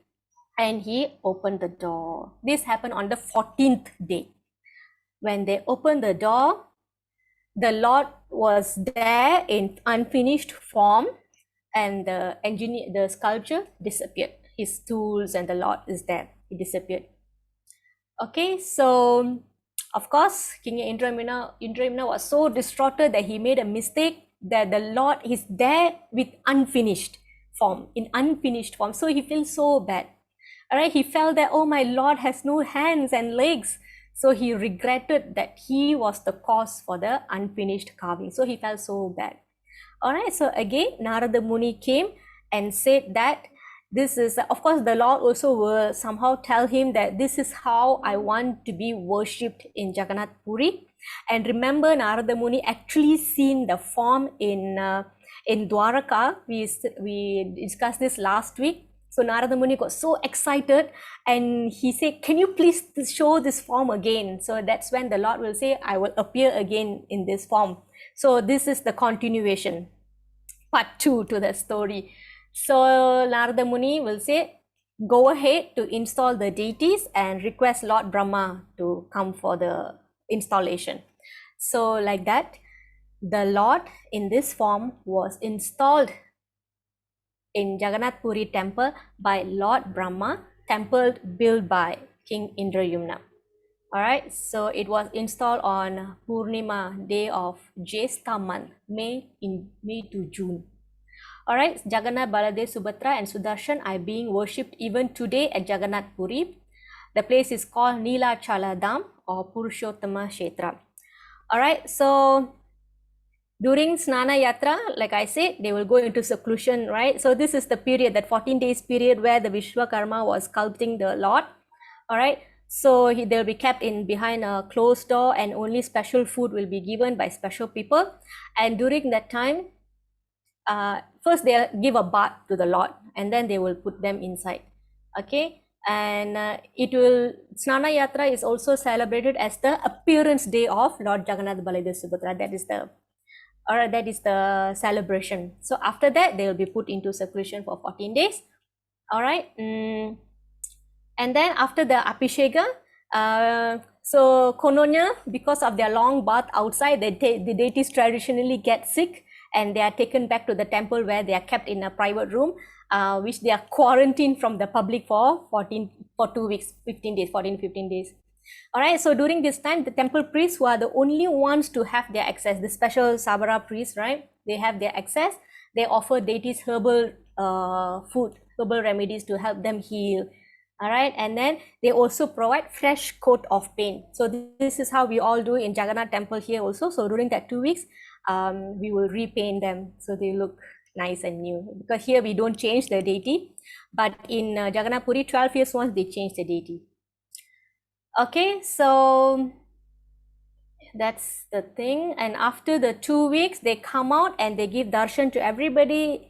[SPEAKER 1] and he opened the door. This happened on the 14th day. When they opened the door, the Lord was there in unfinished form, and the sculpture disappeared. His tools and the Lord is there. It disappeared. Okay, so of course, King Indrayumna was so distraughted that he made a mistake, that the Lord is there with unfinished form, in unfinished form. So he feels so bad. All right, he felt that, oh, my Lord has no hands and legs. So he regretted that he was the cause for the unfinished carving. So he felt so bad. All right, so again, Narada Muni came and said that this is, of course, the Lord also will somehow tell him that this is how I want to be worshipped in Jagannath Puri. And remember, Narada Muni actually seen the form in Dwaraka. We discussed this last week. So Narada Muni got so excited and he said, "Can you please show this form again?" So that's when the Lord will say, "I will appear again in this form." So this is the continuation, part 2 to the story. So Narada Muni will say, "Go ahead to install the deities and request Lord Brahma to come for the installation." So like that, the Lord in this form was installed in Jagannath Puri temple by Lord Brahma, temple built by King Indrayumna. All right, so it was installed on Purnima day of Jesta month, May to June. All right, Jagannath, Baladev, Subhadra and Sudarshan are being worshipped even today at Jagannath Puri. The place is called Neelachala Dham or Purushottama Kshetra. All right, so during Snana Yatra, like I said, they will go into seclusion, right? So this is the period, that 14 days period where the Vishwakarma was sculpting the Lord. All right, so they'll be kept in behind a closed door, and only special food will be given by special people. And during that time, first they'll give a bath to the Lord, and then they will put them inside. Okay, and Snana Yatra is also celebrated as the appearance day of Lord Jagannath, Baladev, Subhadra. That is the celebration. So after that, they will be put into seclusion for 14 days. All right. And then after the Abhisheka, so Kononya, because of their long bath outside, the deities traditionally get sick and they are taken back to the temple where they are kept in a private room, which they are quarantined from the public for 2 weeks, 15 days, 15 days. All right, so during this time, the temple priests, who are the only ones to have their access, the special Sabara priests, right? They have their access. They offer deities herbal food, herbal remedies to help them heal. All right, and then they also provide fresh coat of paint. So this is how we all do in Jagannath temple here also. So during that 2 weeks, we will repaint them so they look nice and new. Because here we don't change the deity, but in Jagannath Puri, 12 years once they change the deity. Okay, so that's the thing. And after the 2 weeks, they come out and they give darshan to everybody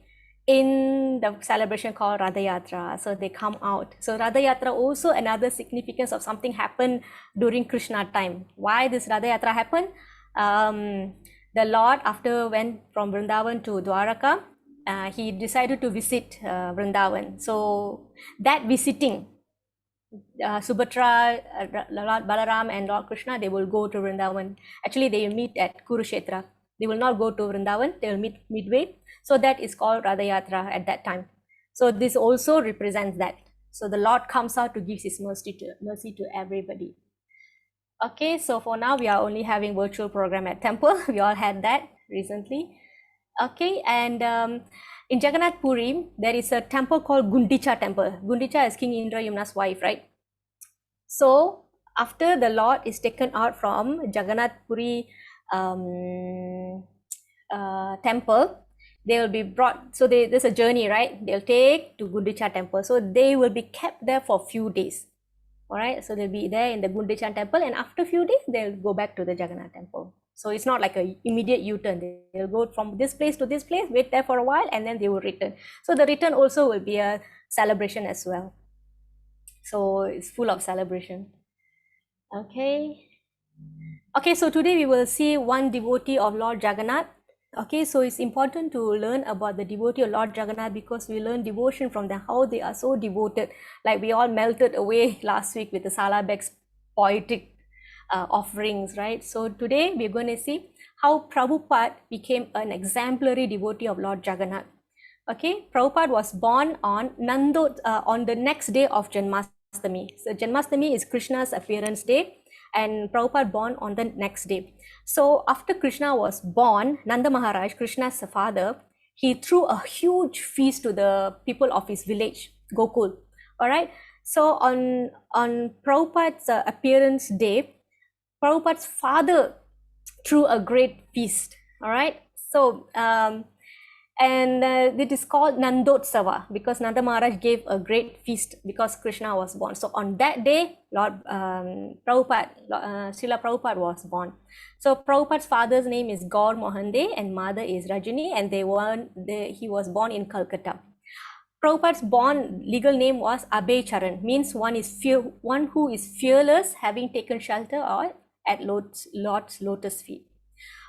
[SPEAKER 1] in the celebration called Radha Yatra. So they come out. So Radha Yatra also another significance of something happened during Krishna time. Why this Radha Yatra happened? the Lord, after went from Vrindavan to Dwaraka, he decided to visit Vrindavan. So that visiting, Subhadra, Lord Balaram and Lord Krishna, they will go to Vrindavan. Actually, they will meet at Kurukshetra. They will not go to Vrindavan, they will meet midway. So that is called Radha Yatra at that time. So this also represents that. So the Lord comes out to give his mercy to everybody. Okay, so for now, we are only having virtual program at temple. We all had that recently. Okay, and in Jagannath Puri, there is a temple called Gundicha temple. Gundicha is King Indrayumna's wife, right? So after the Lord is taken out from Jagannath Puri temple, they will be brought. So there's a journey, right? They'll take to Gundicha temple. So they will be kept there for a few days. All right, so they'll be there in the Gundicha temple, and after a few days, they'll go back to the Jagannath temple. So it's not like a immediate U-turn. They'll go from this place to this place, wait there for a while, and then they will return. So the return also will be a celebration as well. So it's full of celebration. Okay. Okay, so today we will see one devotee of Lord Jagannath. Okay, so it's important to learn about the devotee of Lord Jagannath because we learn devotion from them, how they are so devoted. Like we all melted away last week with the Salabek's poetic offerings, right? So today we're going to see how Prabhupada became an exemplary devotee of Lord Jagannath. Okay, Prabhupada was born on on the next day of Janmashtami. So Janmashtami is Krishna's appearance day, and Prabhupada born on the next day. So after Krishna was born, Nanda Maharaj, Krishna's father, he threw a huge feast to the people of his village, Gokul. All right. So on Prabhupada's appearance day, Prabhupada's father threw a great feast. All right. So it is called Nandotsava because Nanda Maharaj gave a great feast because Krishna was born. So on that day, Lord Prabhupada, Srila Prabhupada was born. So Prabhupada's father's name is Gaur Mohande and mother is Rajini, and he was born in Calcutta. Prabhupada's legal name was Abhay Charan, means one who is fearless, having taken shelter at Lord's lotus feet.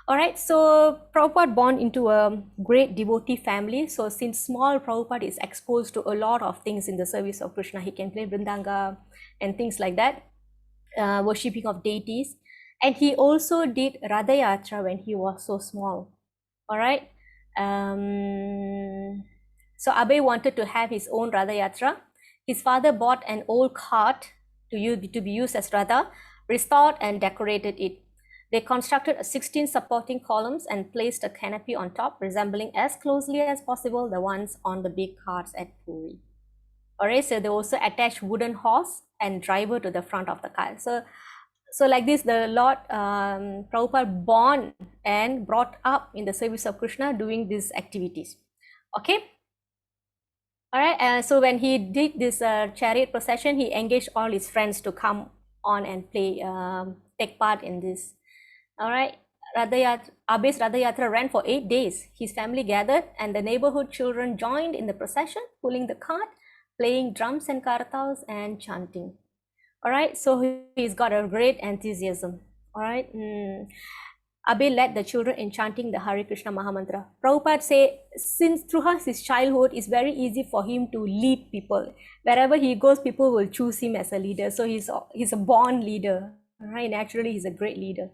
[SPEAKER 1] All right, so Prabhupada born into a great devotee family. So since small, Prabhupada is exposed to a lot of things in the service of Krishna. He can play Vrindanga and things like that, worshipping of deities. And he also did Radha Yatra when he was so small. All right. So Abhay wanted to have his own Radha Yatra. His father bought an old cart to be used as Radha, restored and decorated it. They constructed 16 supporting columns and placed a canopy on top, resembling as closely as possible the ones on the big carts at Puri. Alright, so they also attached wooden horse and driver to the front of the car. So like this, the Lord Prabhupada born and brought up in the service of Krishna doing these activities. Okay. Alright, so when he did this chariot procession, he engaged all his friends to come on and take part in this. All right, Abhay's Radha Yatra ran for 8 days. His family gathered and the neighborhood children joined in the procession, pulling the cart, playing drums and kartals and chanting. All right, so he's got a great enthusiasm. All right, Abhay led the children in chanting the Hare Krishna Mahamantra. Prabhupada say, since throughout his childhood, it's very easy for him to lead people. Wherever he goes, people will choose him as a leader. So he's a born leader. All right, naturally, he's a great leader.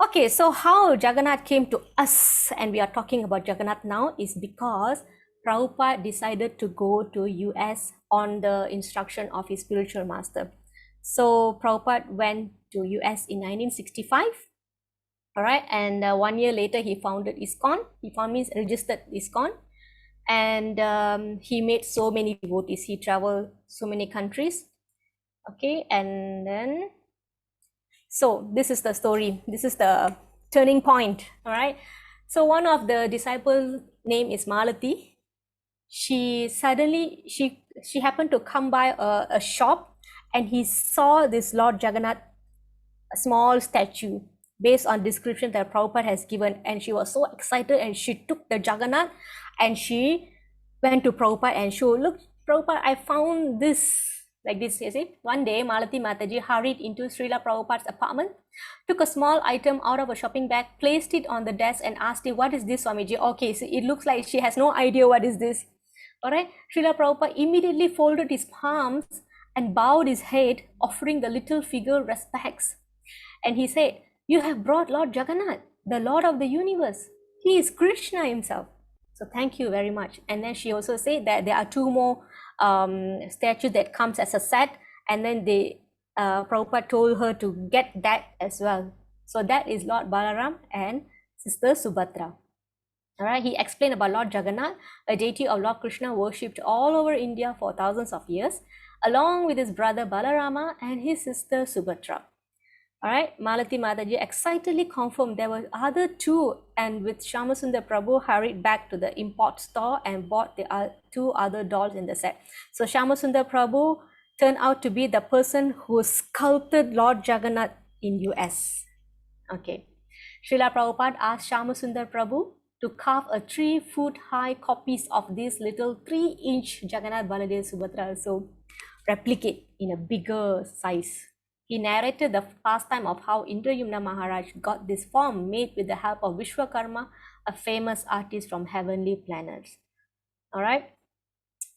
[SPEAKER 1] Okay, so how Jagannath came to us, and we are talking about Jagannath now, is because Prabhupada decided to go to US on the instruction of his spiritual master. So Prabhupada went to US in 1965. All right, and 1 year later, he founded ISKCON. He registered ISKCON, and he made so many devotees. He traveled so many countries. Okay, and then, so this is the story. This is the turning point. All right. So one of the disciples' name is Malati. She happened to come by a shop, and he saw this Lord Jagannath, a small statue based on description that Prabhupada has given, and she was so excited, and she took the Jagannath and she went to Prabhupada and showed, look, Prabhupada, I found this Like this, you see. One day, Malati Mataji hurried into Srila Prabhupada's apartment, took a small item out of a shopping bag, placed it on the desk and asked him, "What is this, Swamiji?" Okay, so it looks like she has no idea what is this. Alright, Srila Prabhupada immediately folded his palms and bowed his head, offering the little figure respects. And he said, "You have brought Lord Jagannath, the Lord of the universe. He is Krishna himself. So thank you very much." And then she also said that there are two more statues that comes as a set, and then Prabhupada told her to get that as well. So that is Lord Balaram and Sister Subhadra. All right, he explained about Lord Jagannath, a deity of Lord Krishna worshipped all over India for thousands of years, along with his brother Balarama and his sister Subhadra. All right, Malati Mataji excitedly confirmed there were other two, and with Shyamasundar Prabhu hurried back to the import store and bought the two other dolls in the set. So Shyamasundar Prabhu turned out to be the person who sculpted Lord Jagannath in US. Okay, Srila Prabhupada asked Shyamasundar Prabhu to carve a 3-foot high copies of this little 3-inch Jagannath Baladev Subhadra, so replicate in a bigger size. He narrated the pastime of how Indrayumna Maharaj got this form made with the help of Vishwakarma, a famous artist from heavenly planets. All right,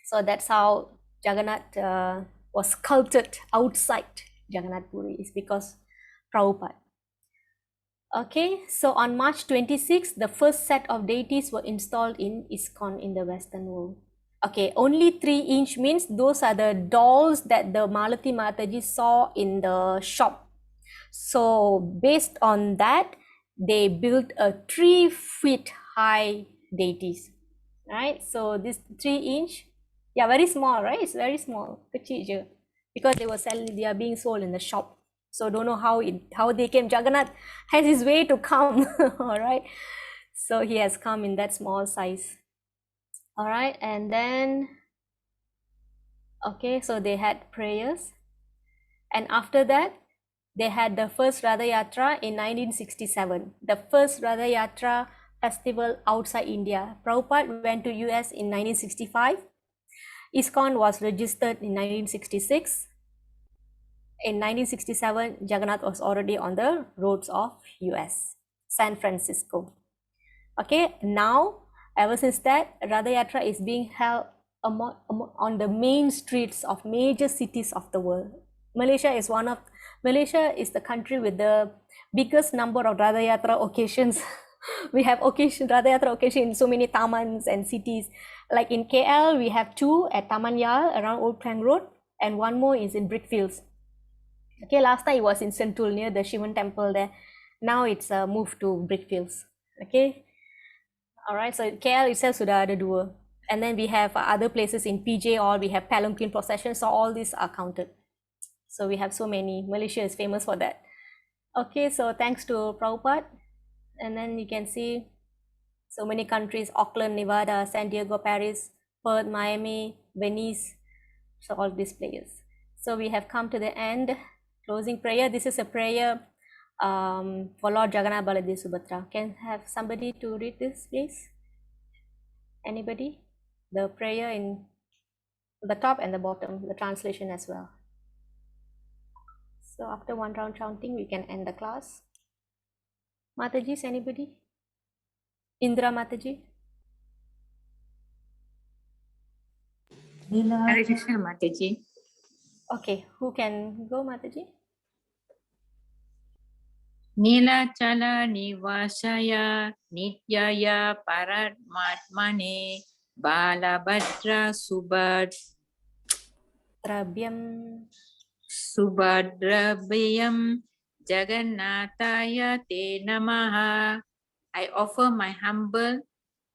[SPEAKER 1] so that's how Jagannath was sculpted outside Jagannath Puri, is because Prabhupada. Okay, so on March 26, the first set of deities were installed in ISKCON in the Western world. Okay, only 3-inch means those are the dolls that the Malati Mataji saw in the shop. So based on that, they built a 3-foot high deities, right? So this 3-inch, yeah, very small, right? It's very small, kecil je, because they are being sold in the shop. So don't know how they came. Jagannath has his way to come. All right, so he has come in that small size. All right, and then okay, so they had prayers, and after that they had the first Ratha Yatra in 1967, the first Ratha Yatra festival outside India. Prabhupada went to US in 1965. ISKCON was registered in 1966. In 1967, Jagannath was already on the roads of US, San Francisco. Okay, now, ever since that, Ratha Yatra is being held on the main streets of major cities of the world. Malaysia is the country with the biggest number of Ratha Yatra occasions. We have Ratha Yatra occasion in so many tamans and cities. Like in KL, we have 2 at Taman Yal around Old Klang Road, and 1 more is in Brickfields. Okay, last time it was in Sentul near the Shivan temple there. Now it's moved to Brickfields. Okay, all right. So KL itself sudah ada 2, and then we have other places in PJ, or we have palanquin processions. So all these are counted. So we have so many. Malaysia is famous for that. Okay, so thanks to Prabhupada, and then you can see so many countries: Auckland, Nevada, San Diego, Paris, Perth, Miami, Venice. So all these places. So we have come to the end. Closing prayer. This is a prayer for Lord Jagannath Baladev Subhadra. Can have somebody to read this, please? Anybody? The prayer in the top and the bottom, the translation as well. So after 1 round chanting, we can end the class. Mataji, anybody? Indra Mataji?
[SPEAKER 3] Hare Krishna, Mataji.
[SPEAKER 1] Okay, who can go, Mataji?
[SPEAKER 3] Nilachala Nivasaya Nityaya Paramatmane Balabhadra Subhadrabhyam Jagannathaya Te Namaha. I offer my humble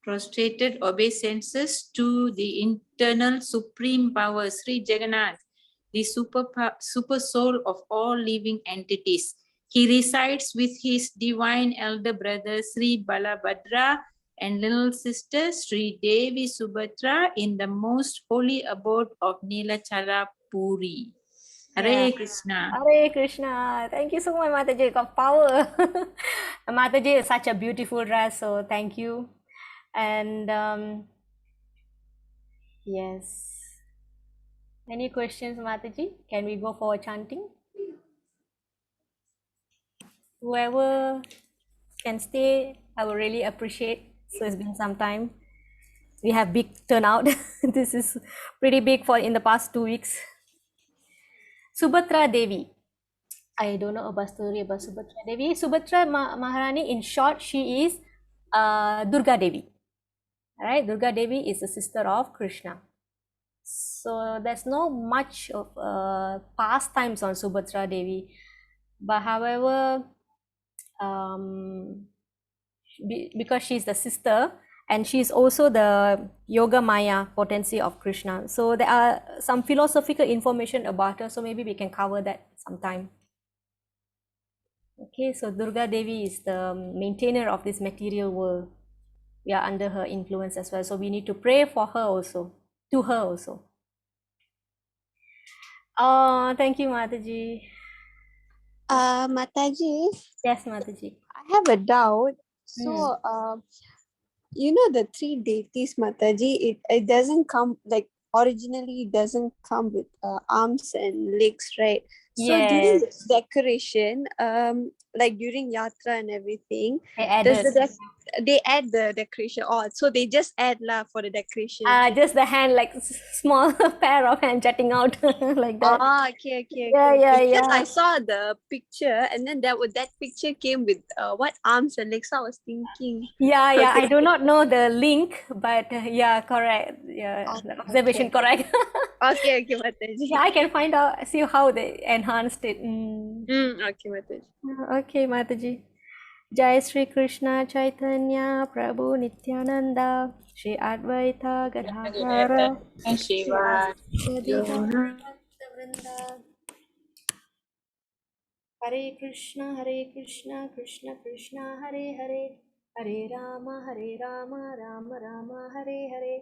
[SPEAKER 3] prostrated obeisances to the internal supreme power, Sri Jagannath, the super soul of all living entities. He resides with his divine elder brother Sri Balabhadra and little sister Sri Devi Subhadra in the most holy abode of Nilachala Puri. Hare Krishna.
[SPEAKER 1] Hare Krishna. Thank you so much, Mataji. Got power. Mataji is such a beautiful dress, so thank you. And yes. Any questions, Mataji? Can we go for chanting? Whoever can stay, I would really appreciate. So it's been some time. We have big turnout. This is pretty big for in the past 2 weeks. Subhatra Devi. I don't know about story about Subhatra Devi. Subhatra Maharani, in short, she is Durga Devi. Right? Durga Devi is the sister of Krishna. So there's no much of pastimes on Subhatra Devi. But however, because she's the sister and she's also the Yoga Maya potency of Krishna. So there are some philosophical information about her. So maybe we can cover that sometime. Okay, so Durga Devi is the maintainer of this material world. We are under her influence as well. So we need to pray for her also, to her also. Oh, thank you, Mataji.
[SPEAKER 2] Mataji,
[SPEAKER 1] Yes, Mataji.
[SPEAKER 2] I have a doubt.
[SPEAKER 1] Mm.
[SPEAKER 2] So, you know the three deities, Mataji, it doesn't come like originally it doesn't come with arms and legs, right? So during
[SPEAKER 1] Yes,
[SPEAKER 2] the decoration, like during yatra and everything,
[SPEAKER 1] they
[SPEAKER 2] does
[SPEAKER 1] added.
[SPEAKER 2] they add the decoration? Oh, so they just add lah for the decoration.
[SPEAKER 1] Just the hand, like small pair of hand jutting out like that.
[SPEAKER 2] Ah, okay.
[SPEAKER 1] Yeah.
[SPEAKER 2] Because I saw the picture and then that picture came with what arms and legs. So I was thinking.
[SPEAKER 1] Yeah. I
[SPEAKER 2] Okay.
[SPEAKER 1] do not know the link, but yeah, correct. Yeah, the observation correct.
[SPEAKER 2] Okay, Mataji.
[SPEAKER 1] Yeah, I can find out, see how they enhanced it.
[SPEAKER 2] Okay, Mataji.
[SPEAKER 1] Okay, Mataji. Jai Sri Krishna Chaitanya Prabhu Nityananda Shri Advaita Gadadhara
[SPEAKER 3] Shiva.
[SPEAKER 1] Shri Hare Krishna, Krishna Krishna, Hare Hare, Hare Rama, Rama Rama, Hare Hare.